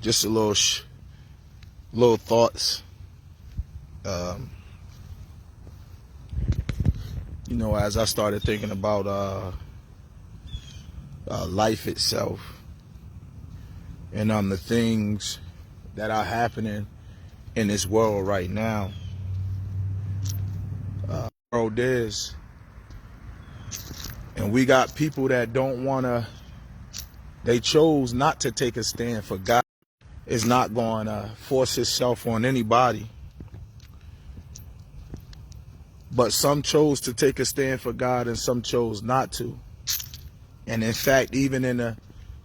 Just a little thoughts. As I started thinking about life itself and the things that are happening in this world right now. World is, and we got people that don't want to. They chose not to take a stand for God. Is not going to force itself on anybody. But some chose to take a stand for God and some chose not to. And in fact, even in the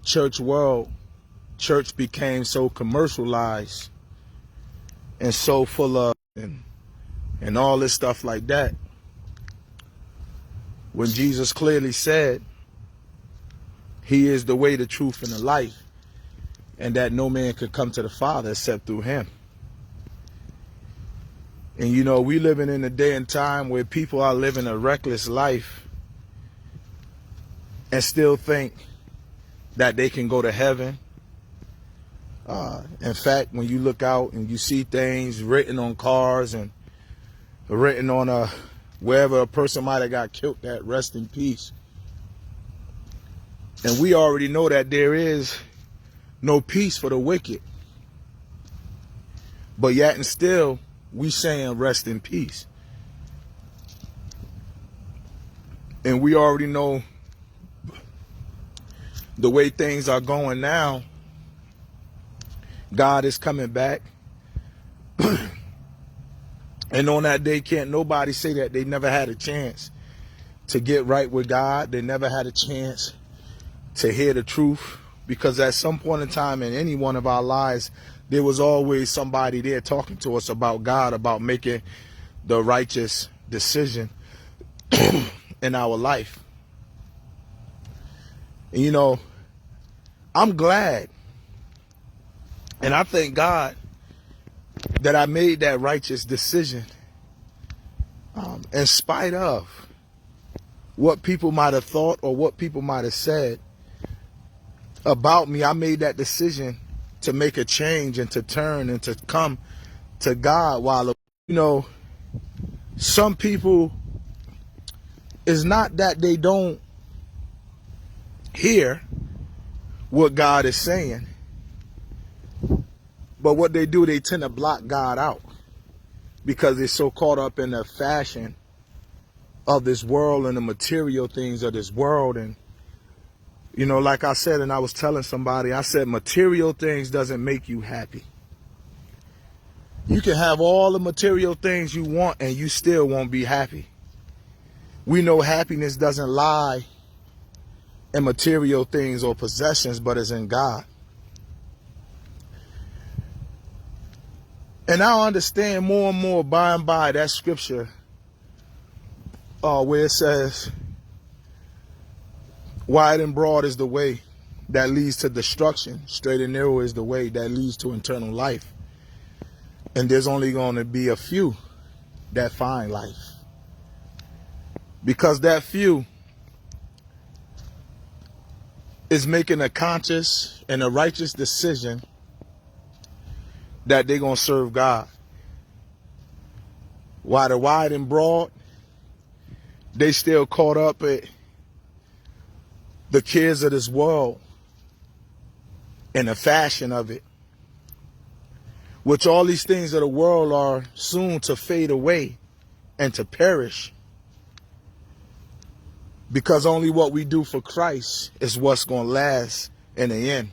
church world, church became so commercialized and so full of and all this stuff like that. When Jesus clearly said, He is the way, the truth, and the life, and that no man could come to the Father except through Him. And we living in a day and time where people are living a reckless life and still think that they can go to heaven. In fact, when you look out and you see things written on cars and written on wherever a person might have got killed, that rest in peace. And we already know that there is no peace for the wicked. But yet and still, we saying rest in peace. And we already know the way things are going now. God is coming back. And on that day, can't nobody say that they never had a chance to get right with God. They never had a chance to hear the truth. Because at some point in time in any one of our lives, there was always somebody there talking to us about God, about making the righteous decision in our life. And I'm glad. And I thank God that I made that righteous decision in spite of what people might have thought or what people might have said about me. I made that decision to make a change and to turn and to come to God. While, some people, it's not that they don't hear what God is saying, but what they do, they tend to block God out because they're so caught up in the fashion of this world and the material things of this world. And like I said, and I was telling somebody, I said, material things doesn't make you happy. You can have all the material things you want and you still won't be happy. We know happiness doesn't lie in material things or possessions, but it's in God. And I understand more and more by and by that scripture where it says, wide and broad is the way that leads to destruction. Straight and narrow is the way that leads to eternal life. And there's only going to be a few that find life. Because that few is making a conscious and a righteous decision that they're going to serve God. While the wide and broad, they still caught up at the kids of this world and the fashion of it, which all these things of the world are soon to fade away and to perish, because only what we do for Christ is what's going to last in the end.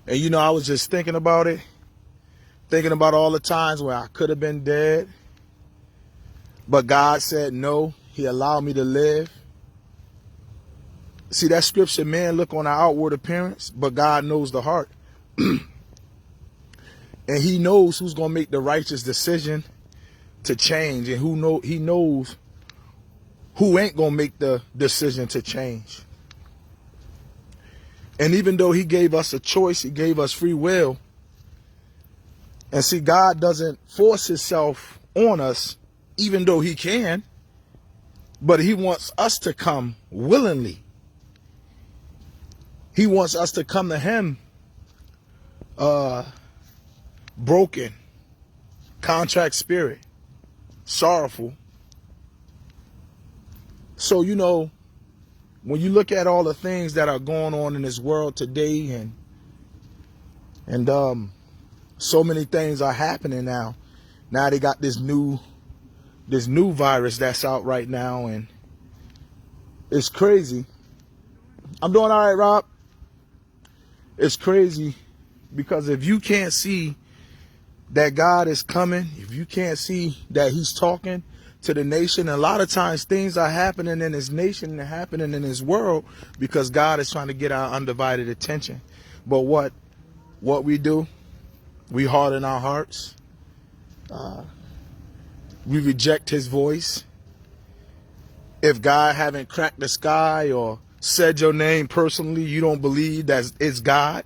And I was just thinking about it, thinking about all the times where I could have been dead, but God said no, He allowed me to live. See, that scripture, man look on the outward appearance, but God knows the heart. And He knows who's going to make the righteous decision to change, and He knows who ain't going to make the decision to change. And even though He gave us a choice, He gave us free will. And see, God doesn't force Himself on us, even though He can, but He wants us to come willingly. He wants us to come to Him broken, contract spirit, sorrowful. So, you know, when you look at all the things that are going on in this world today, and so many things are happening now. Now they got this new virus that's out right now, and it's crazy. I'm doing all right, Rob. It's crazy because if you can't see that God is coming, if you can't see that he's talking to the nation, a lot of times things are happening in this nation and happening in this world because God is trying to get our undivided attention. But what we do, we harden our hearts. We reject his voice. If God haven't cracked the sky or said your name personally, you don't believe that it's God.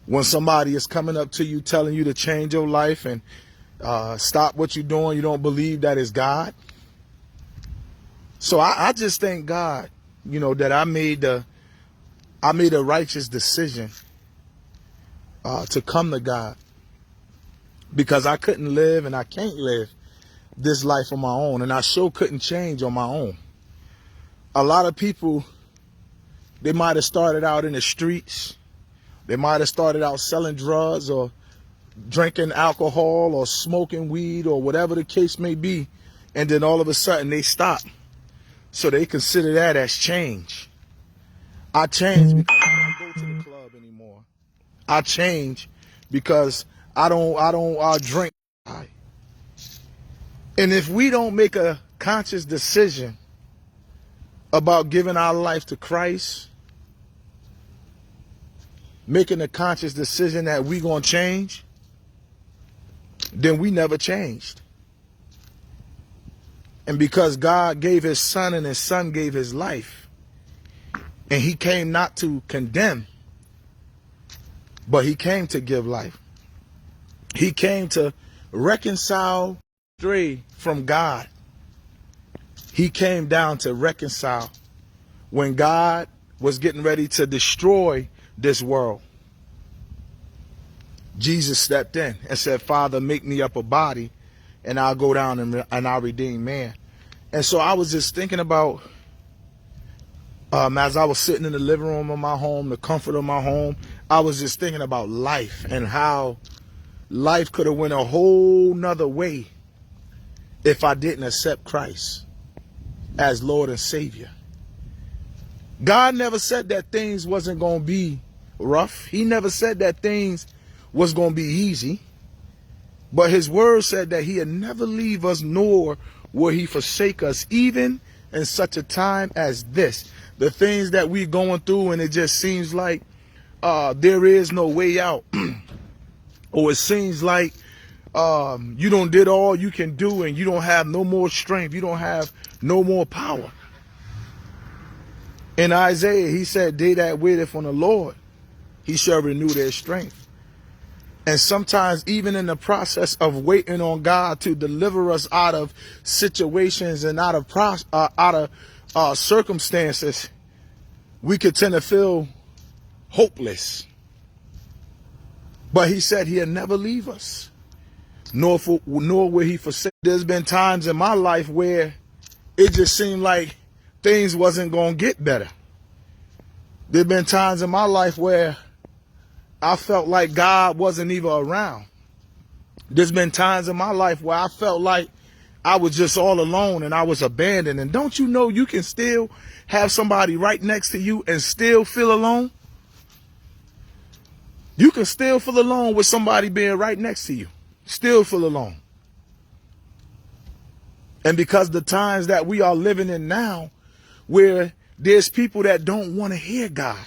When somebody is coming up to you telling you to change your life and stop what you're doing, you don't believe that it's God. So I just thank God, you know, that I made a righteous decision to come to God, because I couldn't live and I can't live this life on my own, and I sure couldn't change on my own. A lot of people, they might have started out in the streets. They might have started out selling drugs or drinking alcohol or smoking weed or whatever the case may be. And then all of a sudden they stop. So they consider that as change. I changed because I don't go to the club anymore. I changed because I don't drink. And if we don't make a conscious decision about giving our life to Christ, making a conscious decision that we're going to change, then we never changed. And because God gave his son and his son gave his life, and he came not to condemn, but he came to give life. He came to reconcile stray from God. He came down to reconcile when God was getting ready to destroy this world. Jesus stepped in and said, Father, make me up a body and I'll go down and I'll redeem man. And so I was just thinking about, as I was sitting in the living room of my home, the comfort of my home, I was just thinking about life and how life could have went a whole nother way if I didn't accept Christ as Lord and Savior. God never said that things wasn't going to be rough. He never said that things was going to be easy. But his word said that he'd never leave us, nor will he forsake us, even in such a time as this. The things that we're going through, and it just seems like there is no way out. Or it seems like you don't did all you can do and you don't have no more strength. You don't have no more power. In Isaiah, he said, they that waiteth on the Lord, he shall renew their strength. And sometimes even in the process of waiting on God to deliver us out of situations and out of circumstances, we could tend to feel hopeless. But he said he'll never leave us, nor will he forsake. There's been times in my life where it just seemed like things wasn't going to get better. There've been times in my life where I felt like God wasn't even around. There's been times in my life where I felt like I was just all alone and I was abandoned. And don't you know you can still have somebody right next to you and still feel alone? You can still feel alone with somebody being right next to you. Still feel alone. And because the times that we are living in now, where there's people that don't want to hear God.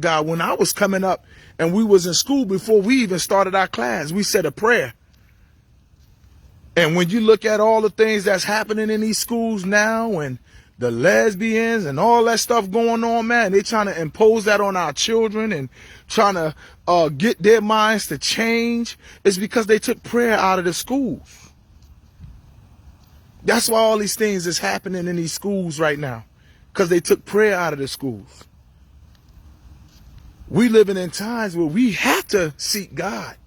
God, when I was coming up and we was in school, before we even started our class, we said a prayer. And when you look at all the things that's happening in these schools now, and the lesbians and all that stuff going on, man, they're trying to impose that on our children and trying to get their minds to change. It's because they took prayer out of the schools. That's why all these things is happening in these schools right now, because they took prayer out of the schools. We living in times where we have to seek God.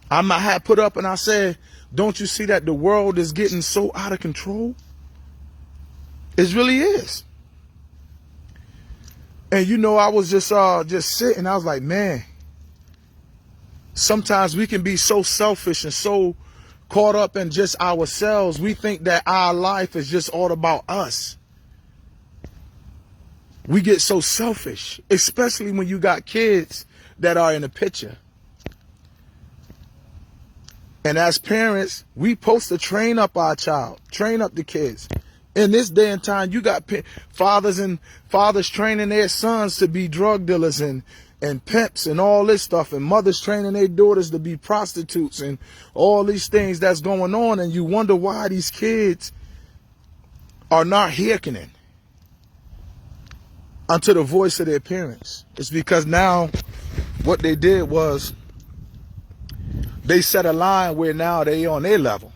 I had put up and I said, don't you see that the world is getting so out of control? It really is. And you know, I was just sitting. I was like, man, sometimes we can be so selfish and so caught up in just ourselves. We think that our life is just all about us. We get so selfish, especially when you got kids that are in the picture. And as parents, we supposed to train up our child, train up the kids. In this day and time, you got fathers training their sons to be drug dealers and pimps and all this stuff, and mothers training their daughters to be prostitutes and all these things that's going on. And you wonder why these kids are not hearkening unto the voice of their parents. It's because now what they did was they set a line where now they on their level.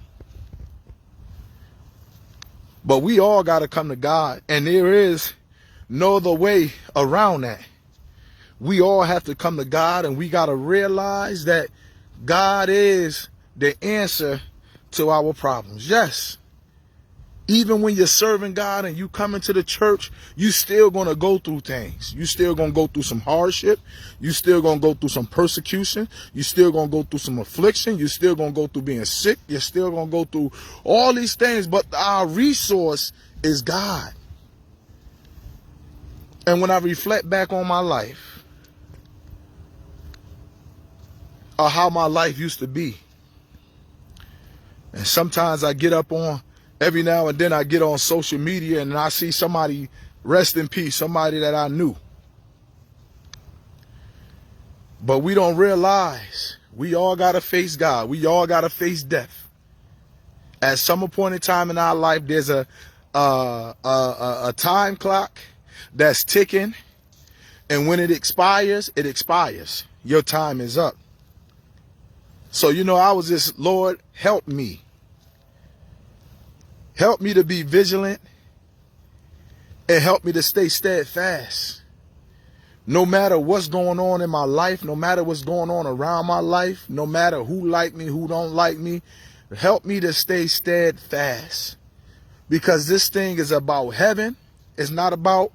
But we all got to come to God, and there is no other way around that. We all have to come to God, and we got to realize that God is the answer to our problems. Yes. Even when you're serving God and you come into the church, you still going to go through things. You still going to go through some hardship. You still going to go through some persecution. You still going to go through some affliction. You still going to go through being sick. You're still going to go through all these things. But our resource is God. And when I reflect back on my life, or how my life used to be, and sometimes I get up on, every now and then I get on social media and I see somebody, rest in peace, somebody that I knew. But we don't realize we all got to face God. We all got to face death. At some appointed time in our life, there's a time clock that's ticking. And when it expires, it expires. Your time is up. So, you know, I was just, Lord, help me. Help me to be vigilant and help me to stay steadfast. No matter what's going on in my life, no matter what's going on around my life, no matter who like me, who don't like me, help me to stay steadfast. Because this thing is about heaven. It's not about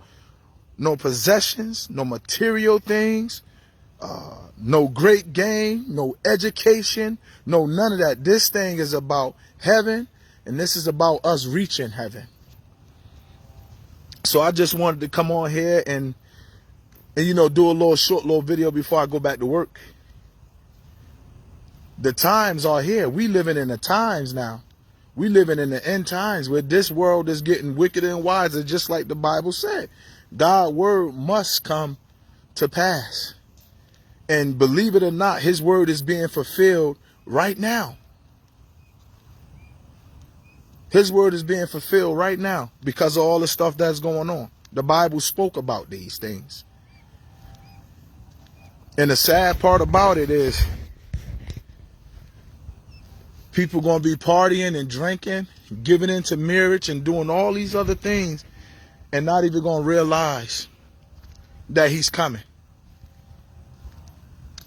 no possessions, no material things, no great gain, no education, no none of that. This thing is about heaven. And this is about us reaching heaven. So I just wanted to come on here and you know, do a short video before I go back to work. The times are here. We living in the times now. We living in the end times where this world is getting wickeder and wiser, just like the Bible said. God's word must come to pass. And believe it or not, his word is being fulfilled right now. His word is being fulfilled right now because of all the stuff that's going on. The Bible spoke about these things. And the sad part about it is people going to be partying and drinking, giving into marriage and doing all these other things and not even going to realize that he's coming.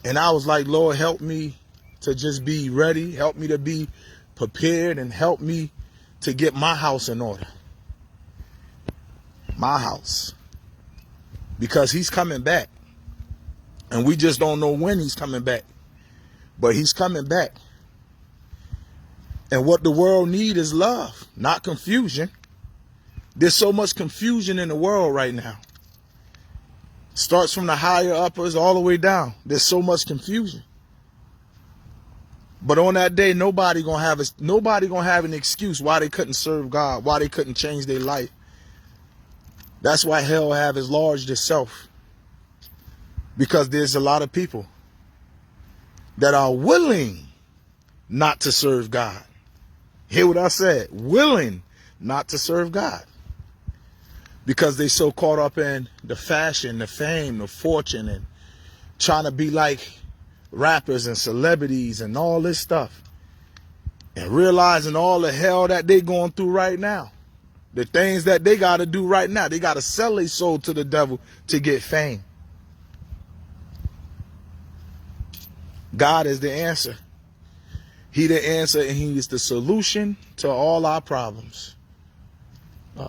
And I was like, Lord, help me to just be ready. Help me to be prepared and help me to get my house in order. My house. Because he's coming back. And we just don't know when he's coming back. But he's coming back. And what the world needs is love, not confusion. There's so much confusion in the world right now. Starts from the higher uppers all the way down. There's so much confusion. But on that day, nobody gonna have an excuse why they couldn't serve God, why they couldn't change their life. That's why hell have enlarged itself. Because there's a lot of people that are willing not to serve God. Hear what I said? Willing not to serve God. Because they so caught up in the fashion, the fame, the fortune, and trying to be like rappers and celebrities and all this stuff, and realizing all the hell that they going through right now, the things that they got to do right now. They got to sell their soul to the devil to get fame. God is the answer. He the answer, and he is the solution to all our problems.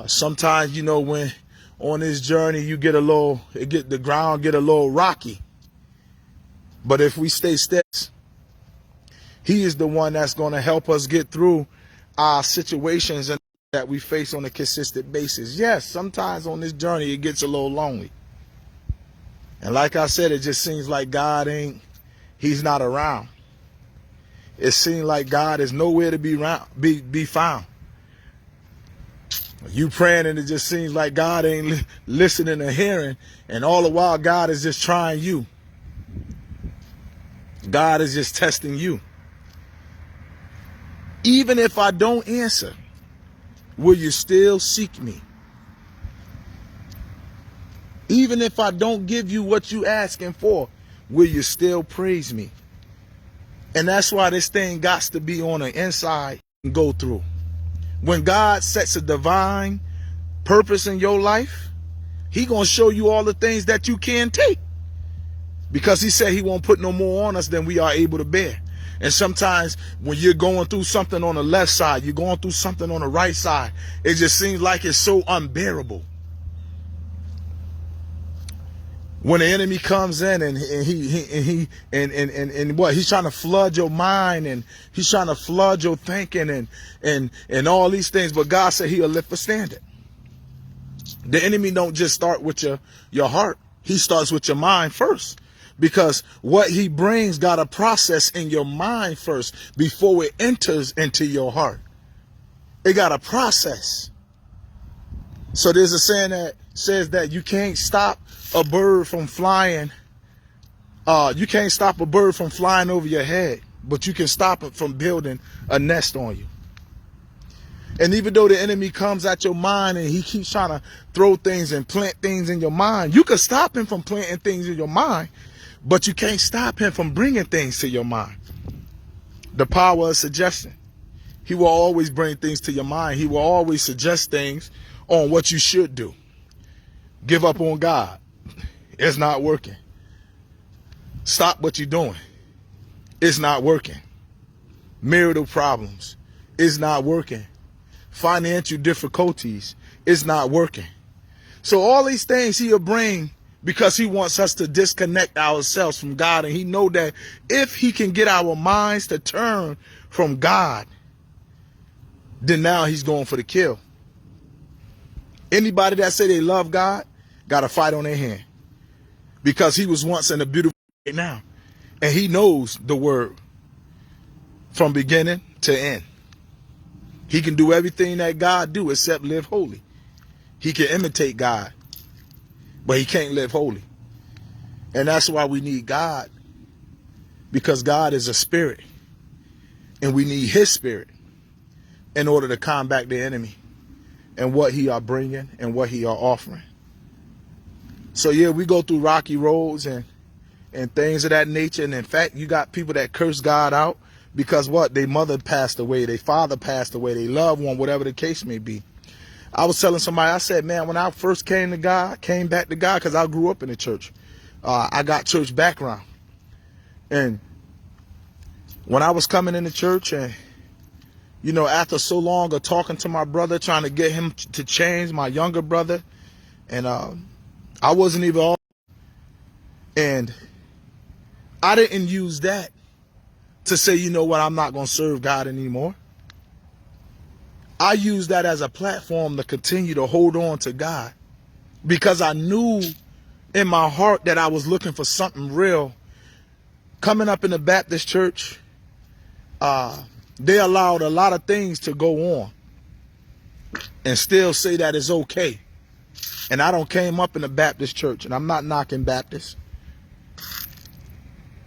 Sometimes, when on this journey you get the ground get a little rocky. But if we stay steady, he is the one that's going to help us get through our situations that we face on a consistent basis. Yes, sometimes on this journey it gets a little lonely. And like I said, it just seems like he's not around. It seems like God is nowhere to be found. You praying and it just seems like God ain't listening or hearing, and all the while God is just trying you. God is just testing you. Even if I don't answer, will you still seek me? Even if I don't give you what you asking for, will you still praise me? And that's why this thing got to be on the inside and go through. When God sets a divine purpose in your life, he gonna show you all the things that you can take. Because he said he won't put no more on us than we are able to bear. And sometimes when you're going through something on the left side, you're going through something on the right side, it just seems like it's so unbearable. When the enemy comes in and he's trying to flood your mind, and he's trying to flood your thinking and all these things, but God said he'll lift a standard. The enemy don't just start with your heart. He starts with your mind first, because what he brings got a process in your mind first before it enters into your heart. It got a process. So there's a saying that says that you can't stop a bird from flying. You can't stop a bird from flying over your head, but you can stop it from building a nest on you. And even though the enemy comes at your mind and he keeps trying to throw things and plant things in your mind, you can stop him from planting things in your mind, but you can't stop him from bringing things to your mind. The power of suggestion. He will always bring things to your mind. He will always suggest things on what you should do. Give up on God. It's not working. Stop what you're doing. It's not working. Marital problems. It's not working. Financial difficulties. It's not working. So all these things he'll bring because he wants us to disconnect ourselves from God. And he know that if he can get our minds to turn from God, then now he's going for the kill. Anybody that say they love God got a fight on their hand, because he was once in a beautiful right now, and he knows the word from beginning to end. He can do everything that God do except live holy. He can imitate God, but he can't live holy. And that's why we need God, because God is a spirit, and we need his spirit in order to combat the enemy and what he are bringing and what he are offering. So yeah, we go through rocky roads and things of that nature. And in fact, you got people that curse God out because what? Their mother passed away, their father passed away, their loved one, whatever the case may be. I was telling somebody, I said, man, when I first came back to God, because I grew up in the church. I got church background. And when I was coming into church, and after so long of talking to my brother, trying to get him to change, my younger brother, and I wasn't even all, and I didn't use that to say, you know what, I'm not going to serve God anymore. I used that as a platform to continue to hold on to God, because I knew in my heart that I was looking for something real. Coming up in the Baptist church, they allowed a lot of things to go on and still say that it's okay. And I don't came up in the Baptist church, and I'm not knocking Baptists.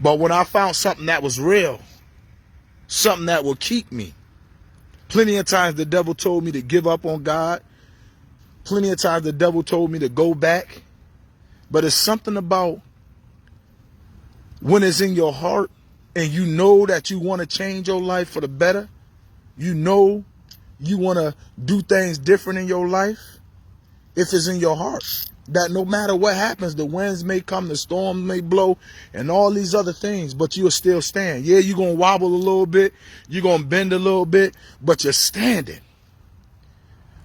But when I found something that was real, something that will keep me, plenty of times the devil told me to give up on God. Plenty of times the devil told me to go back. But it's something about when it's in your heart and you know that you want to change your life for the better. You know you want to do things different in your life. if it's in your heart. That no matter what happens, the winds may come, the storm may blow, and all these other things, but you'll still stand. Yeah, you're going to wobble a little bit, you're going to bend a little bit, but you're standing.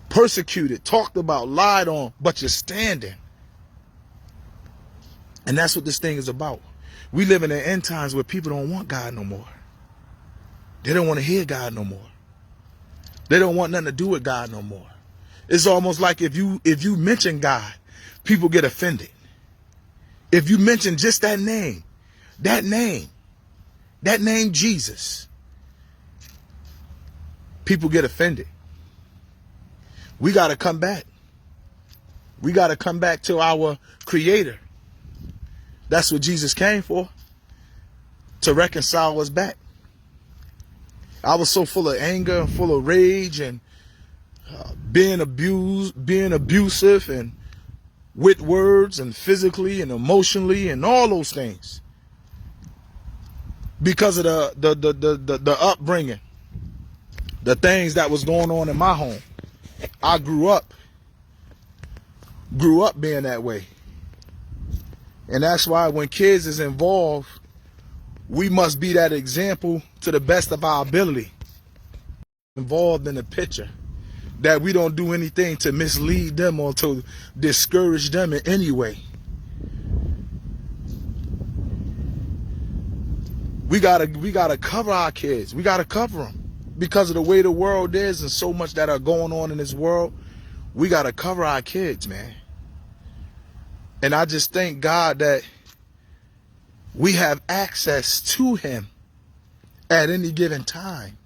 Persecuted, talked about, lied on, but you're standing. And that's what this thing is about. We live in the end times where people don't want God no more. They don't want to hear God no more. They don't want nothing to do with God no more. It's almost like if you mention God, people get offended. If you mention just that name Jesus, people get offended. We got to come back. We got to come back to our Creator. That's what Jesus came for, to reconcile us back. I was so full of anger and full of rage and being abusive and with words and physically and emotionally and all those things because of the upbringing, the things that was going on in my home. I grew up being that way. And that's why when kids is involved, we must be that example to the best of our ability. Involved in the picture, that we don't do anything to mislead them or to discourage them in any way. We gotta cover our kids. We gotta cover them because of the way the world is and so much that are going on in this world. We gotta cover our kids, man. And I just thank God that we have access to Him at any given time.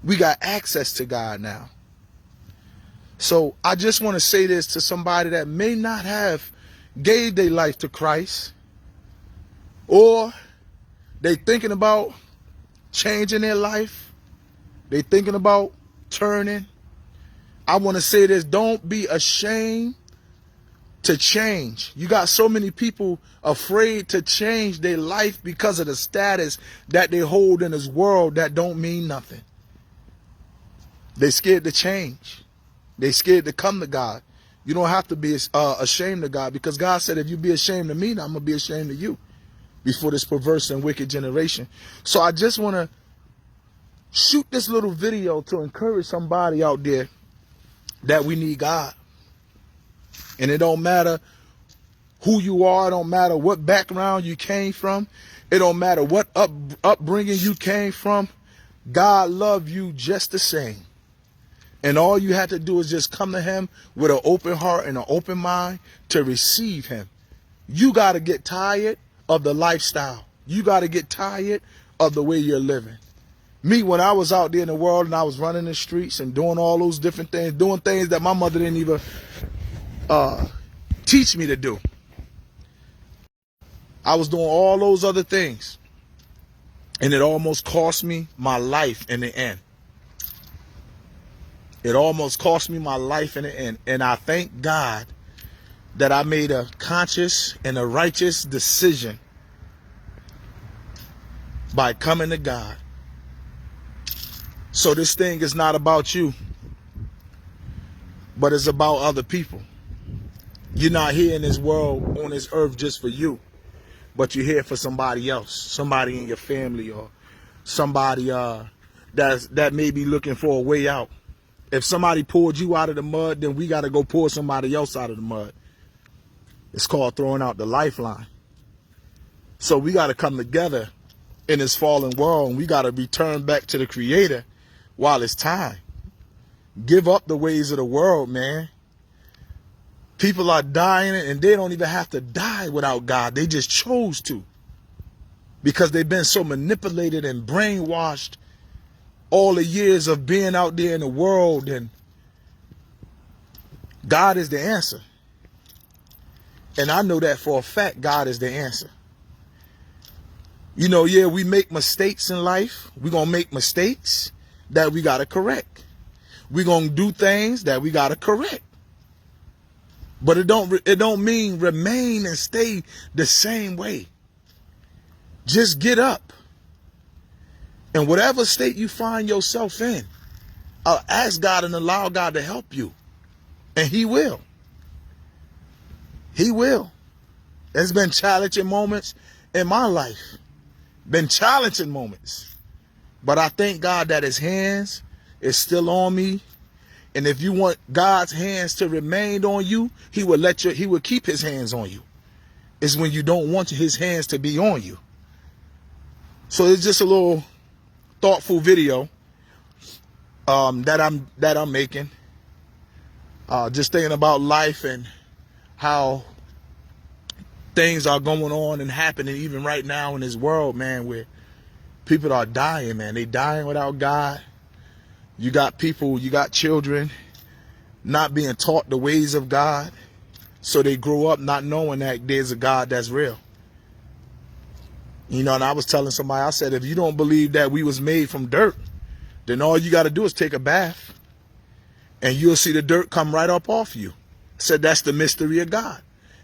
We got access to God now. So I just want to say this to somebody that may not have gave their life to Christ, or they thinking about changing their life. They thinking about turning. I want to say this: don't be ashamed to change. You got so many people afraid to change their life because of the status that they hold in this world that don't mean nothing. They scared to change. They scared to come to God. You don't have to be ashamed of God, because God said, if you be ashamed of me, I'm going to be ashamed of you before this perverse and wicked generation. So I just want to shoot this little video to encourage somebody out there that we need God. And it don't matter who you are. It don't matter what background you came from. It don't matter what upbringing you came from. God loves you just the same. And all you have to do is just come to Him with an open heart and an open mind to receive Him. You got to get tired of the lifestyle. You got to get tired of the way you're living. Me, when I was out there in the world and I was running the streets and doing all those different things, doing things that my mother didn't even teach me to do. I was doing all those other things. And it almost cost me my life in the end. It almost cost me my life in the end. And I thank God that I made a conscious and a righteous decision by coming to God. So this thing is not about you, but it's about other people. You're not here in this world, on this earth, just for you, but you're here for somebody else, somebody in your family, or somebody that may be looking for a way out. If somebody pulled you out of the mud, then we got to go pull somebody else out of the mud. It's called throwing out the lifeline. So we got to come together in this fallen world, and we got to return back to the Creator while it's time. Give up the ways of the world, man. People are dying, and they don't even have to die without God. They just chose to, because they've been so manipulated and brainwashed all the years of being out there in the world. And God is the answer. And I know that for a fact. God is the answer. You know, yeah, we make mistakes in life. We're going to make mistakes that we got to correct. We're going to do things that we got to correct. But it don't mean remain and stay the same way. Just get up. And whatever state you find yourself in, ask God and allow God to help you. And He will. He will. There's been challenging moments in my life. Been challenging moments. But I thank God that his hands is still on me. And if you want God's hands to remain on you, he will keep his hands on you. It's when you don't want his hands to be on you. So it's just a little thoughtful video that I'm making. Just thinking about life and how things are going on and happening even right now in this world, man, where people are dying, man. They dying without God. You got people, you got children not being taught the ways of God. So they grow up not knowing that there's a God that's real. You know, and I was telling somebody, I said, if you don't believe that we was made from dirt, then all you got to do is take a bath and you'll see the dirt come right up off you. I said, that's the mystery of God.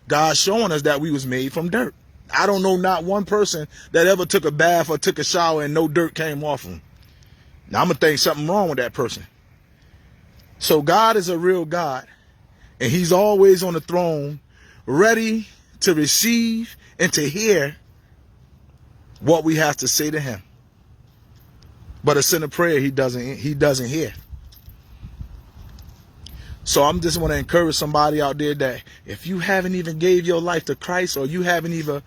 God's showing us that we was made from dirt. I don't know not one person that ever took a bath or took a shower and no dirt came off them. Now I'm going to think something wrong with that person. So God is a real God, and he's always on the throne, ready to receive and to hear what we have to say to him. But a sinner prayer he doesn't hear. So I'm just want to encourage somebody out there that if you haven't even gave your life to Christ, or you haven't even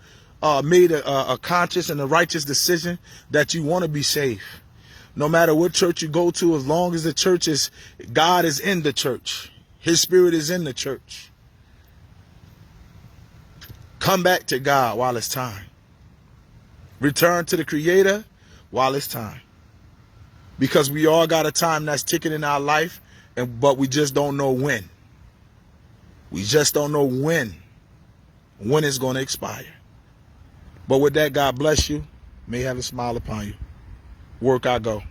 made a conscious and a righteous decision that you want to be saved, no matter what church you go to, as long as the church is, God is in the church. His spirit is in the church. Come back to God while it's time. Return to the Creator while it's time. Because we all got a time that's ticking in our life, but we just don't know when. We just don't know when it's going to expire. But with that, God bless you. May have a smile upon you. Work I go.